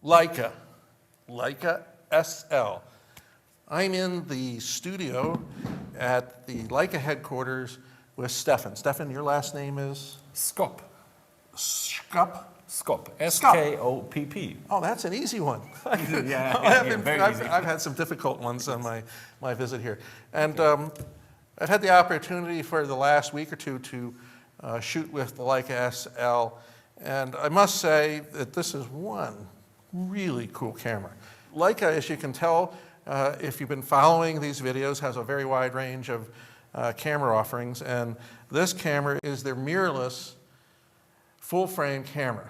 Leica, Leica SL. I'm in the studio at the Leica headquarters with Stefan. Stefan, your last name is? Skop. Skop? Skop. S-K-O-P-P. Oh, that's an easy one. I've had some difficult ones on my visit here. And I've had the opportunity for the last week or two to shoot with the Leica SL. And I must say that this is one really cool camera. Leica, as you can tell, if you've been following these videos, has a very wide range of camera offerings. And this camera is their mirrorless full-frame camera.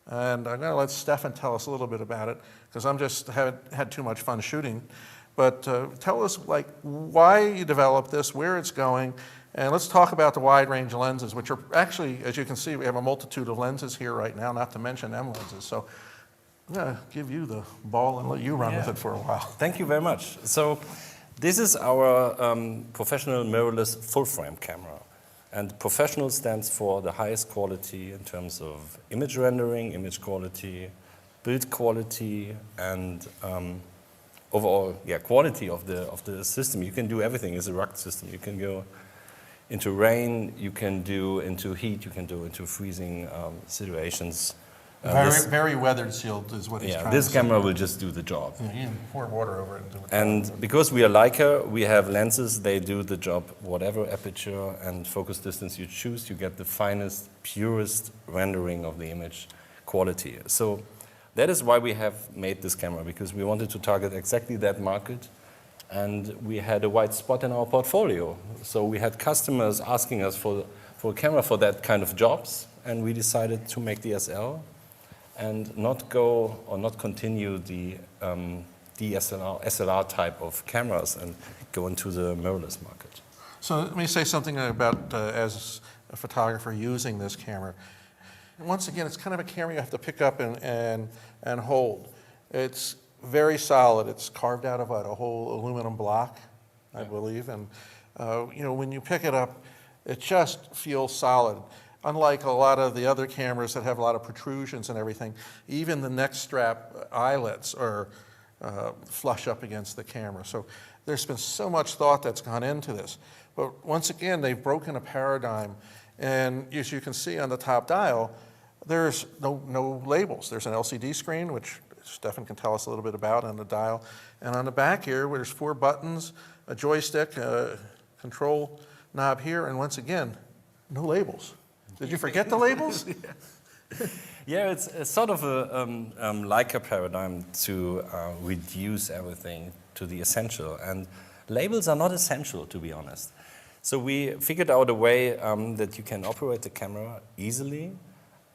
And I'm going to let Stefan tell us a little bit about it, because I'm just had too much fun shooting. But tell us why you developed this, where it's going, and let's talk about the wide range of lenses, which are actually, as you can see, we have a multitude of lenses here right now, not to mention M lenses. So I'm going to give you the ball and let you run with it for a while. Thank you very much. So this is our professional mirrorless full-frame camera. And professional stands for the highest quality in terms of image rendering, image quality, build quality, and overall quality of the system. You can do everything. It's a rugged system. You can go into rain, you can do into heat, you can do into freezing situations. Very weathered sealed is what he's trying to say. This camera will just do the job. Yeah, you can pour water over it and do it. And because we are Leica, we have lenses, they do the job, whatever aperture and focus distance you choose, you get the finest, purest rendering of the image quality. So that is why we have made this camera, because we wanted to target exactly that market. And we had a white spot in our portfolio. So we had customers asking us for a camera for that kind of jobs, and we decided to make the SL. And not continue the SLR type of cameras and go into the mirrorless market. So let me say something about, as a photographer using this camera. Once again, it's kind of a camera you have to pick up and hold. It's very solid. It's carved out of a whole aluminum block, I believe. And when you pick it up, it just feels solid. Unlike a lot of the other cameras that have a lot of protrusions and everything, even the neck strap eyelets are flush up against the camera. So there's been so much thought that's gone into this. But once again, they've broken a paradigm. And as you can see on the top dial, there's no labels. There's an LCD screen, which Stefan can tell us a little bit about on the dial. And on the back here, where there's 4 buttons, a joystick, a control knob here, and once again, no labels. Did you forget the labels? Yeah, it's sort of a Leica paradigm to reduce everything to the essential. And labels are not essential, to be honest. So we figured out a way that you can operate the camera easily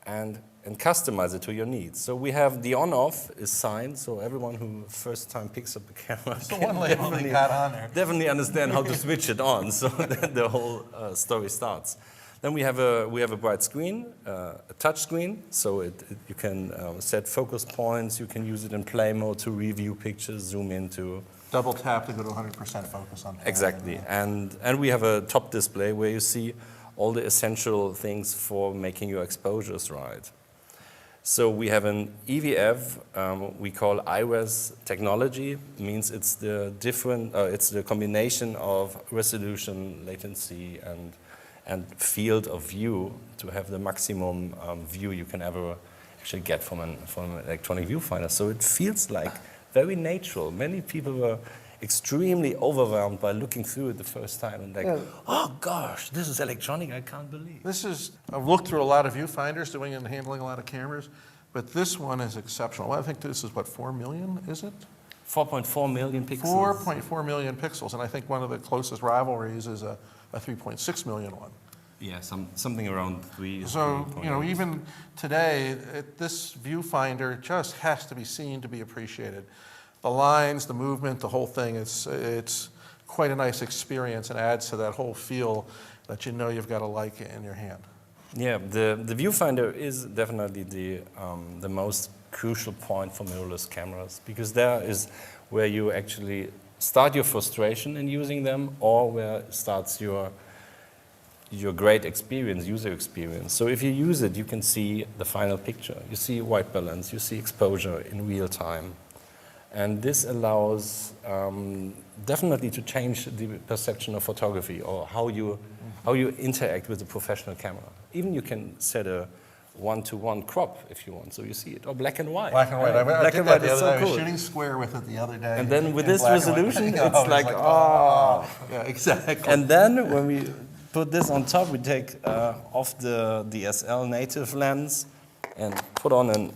and customize it to your needs. So we have the on-off is signed, so everyone who first time picks up the camera That's the one label they got on there. Definitely understand how to switch it on, so then the whole story starts. Then we have a bright screen, a touch screen, so you can set focus points. You can use it in play mode to review pictures, zoom into. Double tap to go to 100% focus on. Exactly, and we have a top display where you see all the essential things for making your exposures right. So we have an EVF, we call IRES technology. It means it's the it's the combination of resolution, latency, and field of view to have the maximum view you can ever actually get from an electronic viewfinder. So it feels like very natural. Many people were extremely overwhelmed by looking through it the first time and oh gosh, this is electronic, I can't believe. I've looked through a lot of viewfinders doing and handling a lot of cameras, but this one is exceptional. I think this is what, 4 million, is it? 4.4 million pixels. 4.4 million pixels, and I think one of the closest rivalries is a 3.6 million one. Yeah, something around 3. So, even today, this viewfinder just has to be seen to be appreciated. The lines, the movement, the whole thing, it's quite a nice experience and adds to that whole feel that you've got a Leica in your hand. Yeah, the viewfinder is definitely the most crucial point for mirrorless cameras, because there is where you actually start your frustration in using them, or where starts your your great experience, user experience. So if you use it, you can see the final picture. You see white balance, you see exposure in real time. And this allows definitely to change the perception of photography or how you interact with the professional camera. Even you can set a one-to-one crop if you want, so you see it, or black and white. Black and white. Black and white is so I was cool. shooting square with it the other day. And then with in this black and white. resolution, Oh, it's like, oh. Yeah, exactly. And then when we put this on top, we take off the DSL native lens and put on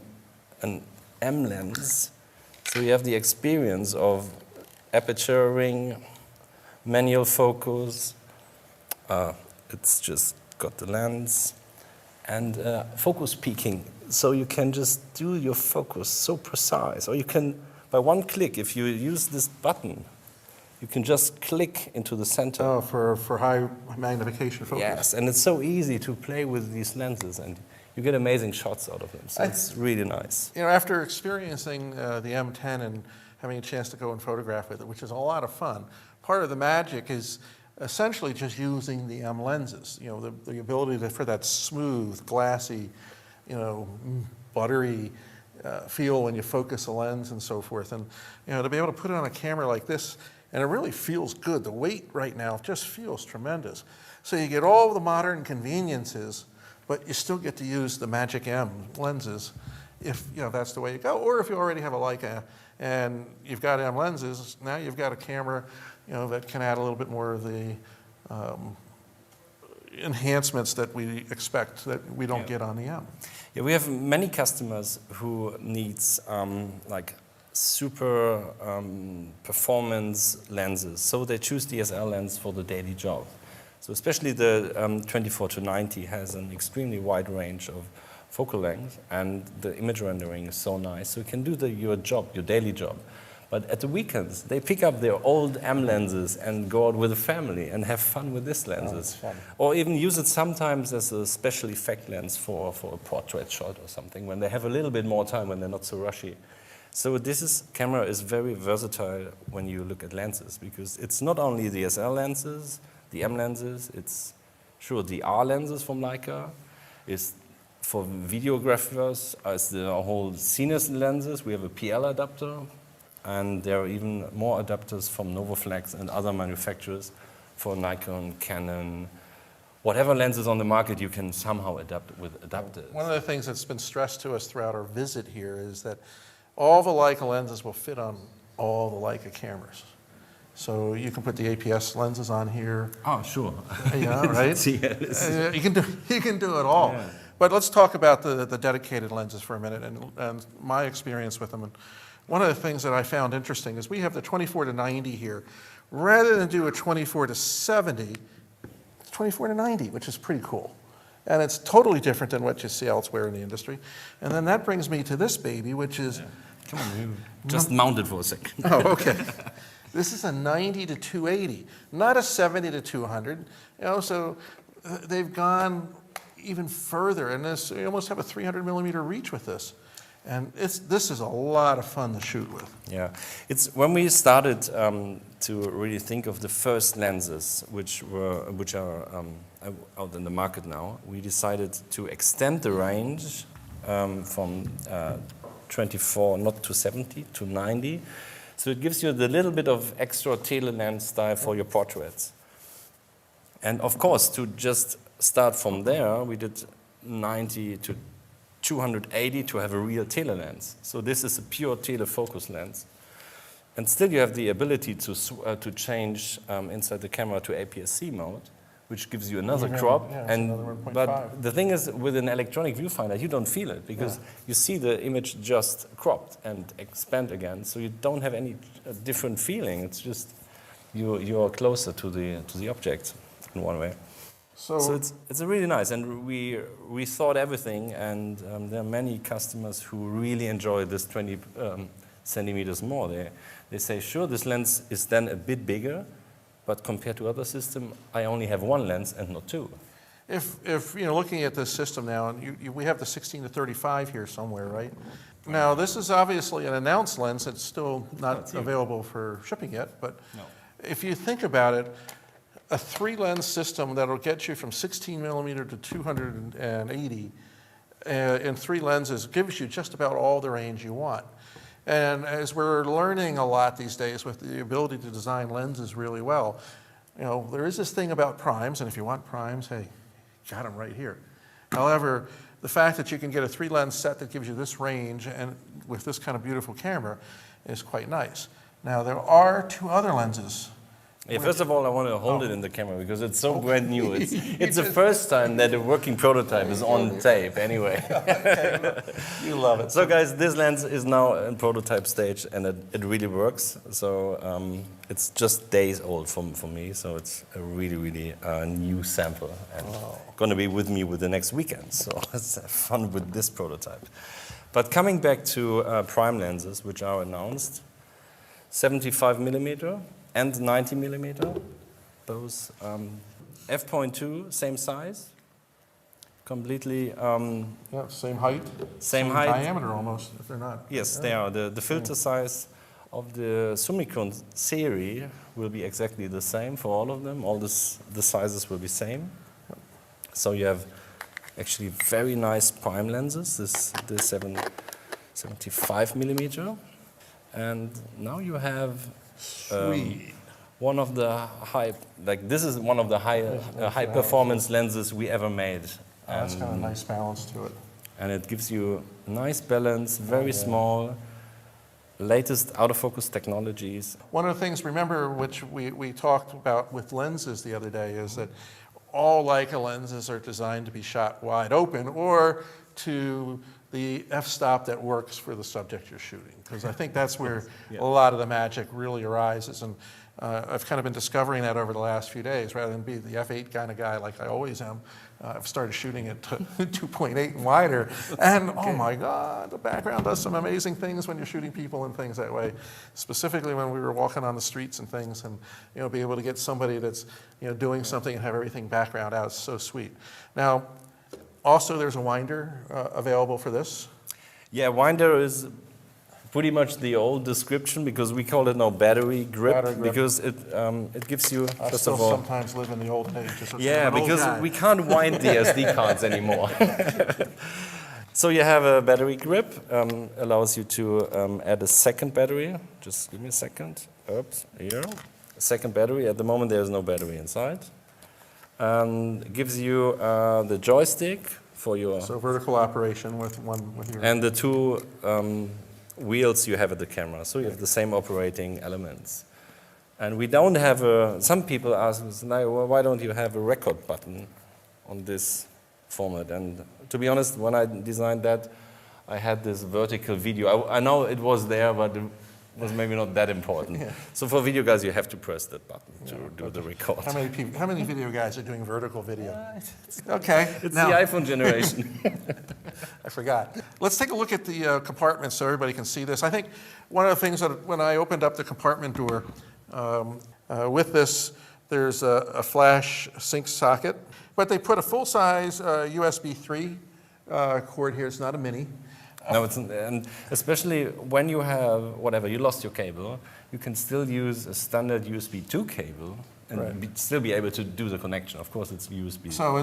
an M lens. So you have the experience of aperturing, manual focus. It's just got the lens. And focus peaking. So you can just do your focus so precise. Or you can, by one click, if you use this button, you can just click into the center. Oh, for high magnification focus. Yes, and it's so easy to play with these lenses, and you get amazing shots out of them. So it's really nice. You know, after experiencing the M10 and having a chance to go and photograph with it, which is a lot of fun, part of the magic is essentially just using the M lenses. You know, the ability for that smooth, glassy, you know, buttery feel when you focus a lens and so forth. And, you know, to be able to put it on a camera like this, and it really feels good. The weight right now just feels tremendous. So you get all the modern conveniences, but you still get to use the Magic M lenses if, you know, that's the way you go. Or if you already have a Leica and you've got M lenses, now you've got a camera, you know, that can add a little bit more of the enhancements that we expect that we don't get on the M. Yeah, we have many customers who needs like super performance lenses. So they choose DSL lens for the daily job. So especially the 24-90 has an extremely wide range of focal length, and the image rendering is so nice. So you can do your job, your daily job. But at the weekends, they pick up their old M lenses and go out with the family and have fun with these lenses. Oh, or even use it sometimes as a special effect lens for a portrait shot or something, when they have a little bit more time, when they're not so rushy. So this camera is very versatile when you look at lenses, because it's not only the DSL lenses, the M lenses, it's sure the R lenses from Leica, it's for videographers, it's the whole CNES lenses. We have a PL adapter, and there are even more adapters from Novoflex and other manufacturers for Nikon, Canon. Whatever lens is on the market, you can somehow adapt with adapters. One of the things that's been stressed to us throughout our visit here is that all the Leica lenses will fit on all the Leica cameras. So you can put the APS lenses on here. Oh, sure. Yeah, right? Yes. You can do it all. Yeah. But let's talk about the dedicated lenses for a minute and my experience with them. And one of the things that I found interesting is we have the 24-90 here. Rather than do a 24-70, it's 24-90, which is pretty cool. And it's totally different than what you see elsewhere in the industry. And then that brings me to this baby, which is... Yeah. Come on, just mount it for a second. Oh, okay. This is a 90-280, not a 70-200. You know, so they've gone even further, and you almost have a 300 millimeter reach with this. And this is a lot of fun to shoot with. Yeah, it's when we started to really think of the first lenses, which are out in the market now. We decided to extend the range from 24, not to 70, to 90. So it gives you the little bit of extra tele lens style for your portraits. And of course, to just start from there, we did 90 to 280 to have a real tele lens. So this is a pure telephoto lens. And still you have the ability to change inside the camera to APS-C mode, which gives you another crop. Yeah, another but the thing is, with an electronic viewfinder, you don't feel it, because you see the image just cropped and expand again. So you don't have any different feeling. It's just you're closer to the object in one way. So it's a really nice, and we thought everything, and there are many customers who really enjoy this 20 centimeters more. They say, sure, this lens is then a bit bigger, but compared to other systems, I only have one lens and not two. If you know, looking at this system now, and we have the 16-35 here somewhere, right? Now, this is obviously an announced lens. It's still not available for shipping yet, but if you think about it, a 3-lens system that'll get you from 16 millimeter to 280 in 3 lenses gives you just about all the range you want. And as we're learning a lot these days with the ability to design lenses really well, you know, there is this thing about primes, and if you want primes, hey, got them right here. However, the fact that you can get a 3-lens set that gives you this range and with this kind of beautiful camera is quite nice. Now, there are 2 other lenses. Yeah, first of all, I want to hold it in the camera because it's so brand new. It's the first time that a working prototype is on tape anyway. Okay, you love it. So guys, this lens is now in prototype stage and it really works. So it's just days old for me, so it's a really new sample and going to be with me with the next weekend. So let's have fun with this prototype. But coming back to prime lenses, which are announced, 75 millimeter. And 90 millimeter, those f.2, same size, completely. Yeah, same height. Same height. Diameter almost, if they're not. Yes, they are. The filter size of the Summicron series will be exactly the same for all of them. All the sizes will be same. So you have actually very nice prime lenses. The 75 millimeter, and now you have. One of the this is one of the high performance lenses we ever made. That's got a nice balance to it. And it gives you a nice balance, very small, latest out-of-focus technologies. One of the things, remember, which we talked about with lenses the other day, is that all Leica lenses are designed to be shot wide open or to the f-stop that works for the subject you're shooting. Because I think that's where a lot of the magic really arises. And I've kind of been discovering that over the last few days. Rather than be the f8 kind of guy like I always am, I've started shooting at 2.8 and wider. And oh my God, the background does some amazing things when you're shooting people and things that way. Specifically when we were walking on the streets and things, and be able to get somebody that's doing something and have everything background out. It's so sweet. Now, also, there's a winder available for this. Yeah, winder is pretty much the old description because we call it now battery grip. Because it gives you, first of all... I sometimes live in the old age. Yeah, because we can't wind the SD cards anymore. So you have a battery grip, allows you to add a second battery. Just give me a second. Oops, here. A second battery. At the moment, there's no battery inside. Gives you the joystick for your... So vertical operation with your... And the 2 wheels you have at the camera. So you have the same operating elements. And we don't have a... Some people ask us, well, why don't you have a record button on this format? And to be honest, when I designed that, I had this vertical video. I know it was there, but it was maybe not that important. Yeah. So for video guys, you have to press that button to do the record. How many video guys are doing vertical video? Okay. It's now, the iPhone generation. I forgot. Let's take a look at the compartments so everybody can see this. I think one of the things that when I opened up the compartment door, with this, there's a flash sync socket, but they put a full-size USB 3 cord here. It's not a mini. No, and especially when you have, whatever, you lost your cable, you can still use a standard USB 2 cable and still be able to do the connection. Of course, it's USB 2. So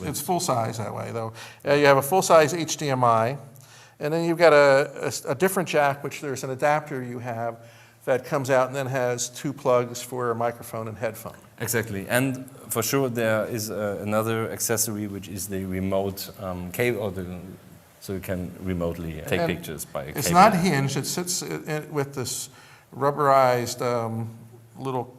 it's full size that way, though. You have a full-size HDMI, and then you've got a different jack, which there's an adapter you have that comes out and then has 2 plugs for a microphone and headphone. Exactly, and for sure there is another accessory, which is the remote cable, or so you can remotely take pictures by a cable. It's not hinged. It sits with this rubberized little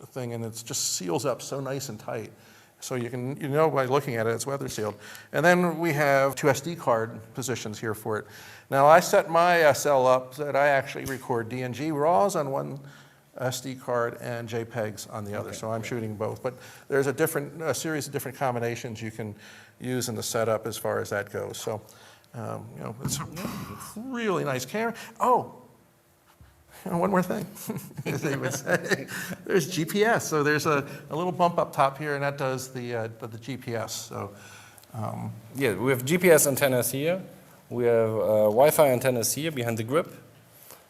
thing, and it just seals up so nice and tight. So you know by looking at it, it's weather sealed. And then we have 2 SD card positions here for it. Now I set my SL up so that I actually record DNG RAWs on one SD card and JPEGs on the other. So I'm shooting both. But there's a series of different combinations you can use in the setup as far as that goes. So. It's a really nice camera. Oh, one more thing, as they would say. There's GPS. So there's a little bump up top here, and that does the GPS. So, yeah, we have GPS antennas here. We have Wi-Fi antennas here behind the grip.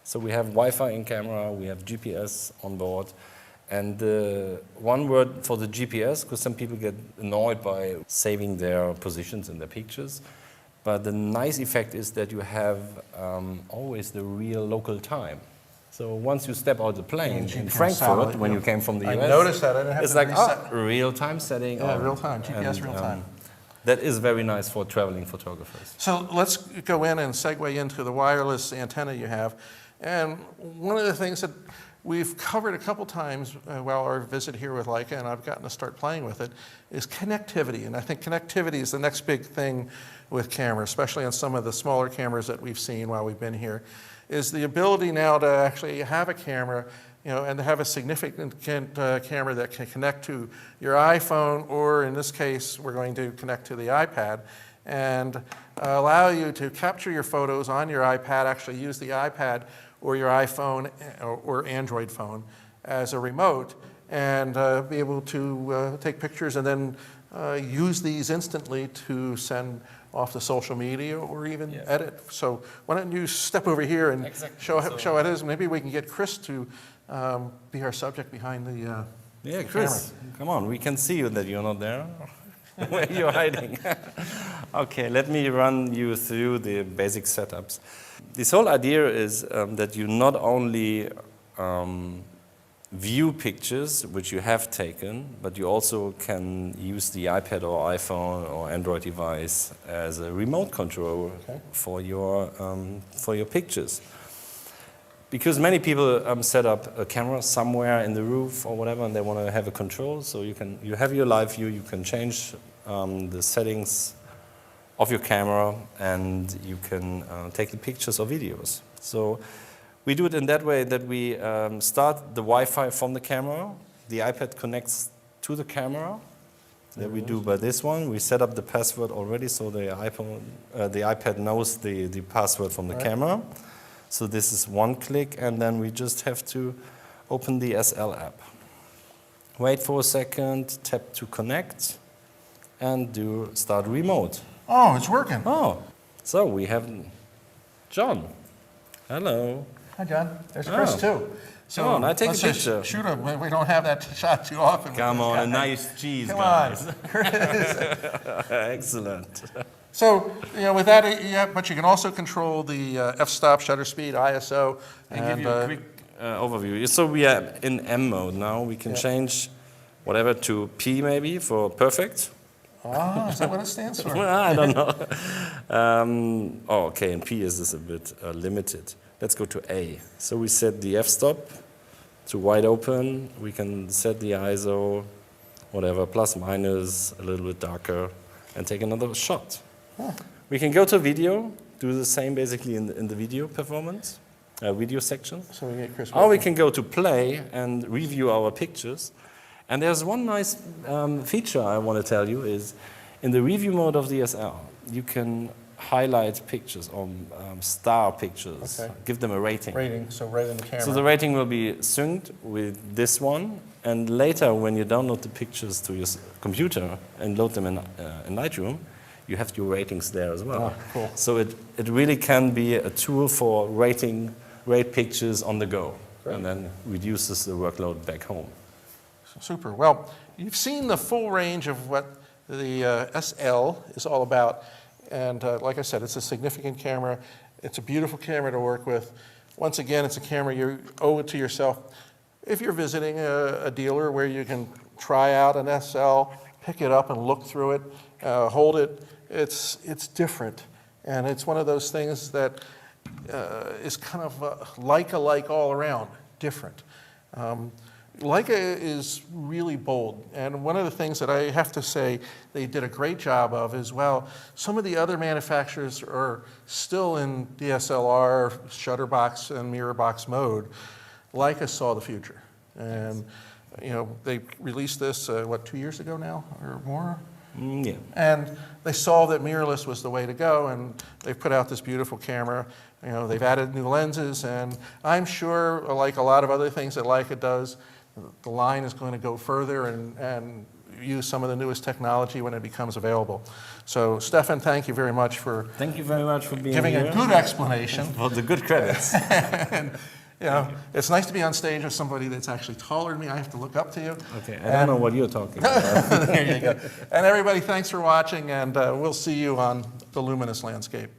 So we have Wi-Fi in camera. We have GPS on board. And one word for the GPS, because some people get annoyed by saving their positions in their pictures. But the nice effect is that you have always the real local time. So once you step out of the plane in Frankfurt, when you came from the US, I noticed that. I didn't have it's to like, reset. real time setting. Yeah, real time, GPS and, real time. That is very nice for traveling photographers. So let's go in and segue into the wireless antenna you have. And one of the things that we've covered a couple times while our visit here with Leica, and I've gotten to start playing with it, is connectivity. And I think connectivity is the next big thing with cameras, especially on some of the smaller cameras that we've seen while we've been here, is the ability now to actually have a camera, and to have a significant camera that can connect to your iPhone, or in this case, we're going to connect to the iPad, and allow you to capture your photos on your iPad, actually use the iPad or your iPhone or Android phone as a remote, and be able to take pictures and then use these instantly to send off to social media or even edit. So why don't you step over here and show how it is. Maybe we can get Chris to be our subject behind the Chris, camera. Come on, we can see you that you're not there. Where you're hiding. Okay, let me run you through the basic setups. This whole idea is that you not only view pictures which you have taken, but you also can use the iPad or iPhone or Android device as a remote control for your pictures. Because many people set up a camera somewhere in the roof or whatever, and they want to have a control. So you have your live view, you can change the settings of your camera, and you can take the pictures or videos. So we do it in that way that we start the Wi-Fi from the camera. The iPad connects to the camera. That we do by this one. We set up the password already, so the iPad knows the password from the camera. So this is one click, and then we just have to open the SL app. Wait for a second, tap to connect, and do start remote. Oh, it's working. Oh, so we have John. Hello. Hi, John. There's Chris, too. So Come on, I take a let's picture. Shoot him. We don't have that shot too often. Come on, a nice cheese, Come guys. on, Chris. Excellent. So, with that, but you can also control the f-stop, shutter speed, ISO. I'll give you a quick overview. So we are in M mode now. We can change whatever to P maybe for perfect. Is that what it stands for? Well, I don't know. Okay, and P is a bit limited. Let's go to A. So we set the f-stop to wide open. We can set the ISO, whatever, plus, minus, a little bit darker, and take another shot. We can go to video, do the same basically in the video performance, video section. So we get Chris. Or we can go to play and review our pictures. And there's one nice feature I want to tell you is in the review mode of DSL, you can highlight pictures or star pictures, give them a rating. So right in the camera. So the rating will be synced with this one, and later when you download the pictures to your computer and load them in Lightroom, you have your ratings there as well. Oh, cool. So it really can be a tool for rate pictures on the go, and then reduces the workload back home. Super. Well, you've seen the full range of what the SL is all about. And like I said, it's a significant camera. It's a beautiful camera to work with. Once again, it's a camera you owe it to yourself. If you're visiting a dealer where you can try out an SL, pick it up and look through it, hold it, it's different. And it's one of those things that is kind of Leica-like all around, different. Leica is really bold, and one of the things that I have to say they did a great job of is, well, some of the other manufacturers are still in DSLR, shutterbox, and mirror box mode. Leica saw the future, and they released this, 2 years ago now, or more? Yeah. And they saw that mirrorless was the way to go, and they've put out this beautiful camera. They've added new lenses, and I'm sure, like a lot of other things that Leica does, the line is going to go further and use some of the newest technology when it becomes available. So, Stefan, thank you very much for Thank you very much for being giving here. a good explanation. For the good credits. You know, it's nice to be on stage with somebody that's actually taller than me. I have to look up to you. Okay, I don't know what you're talking about. There you go. And everybody, thanks for watching, and we'll see you on the Luminous Landscape.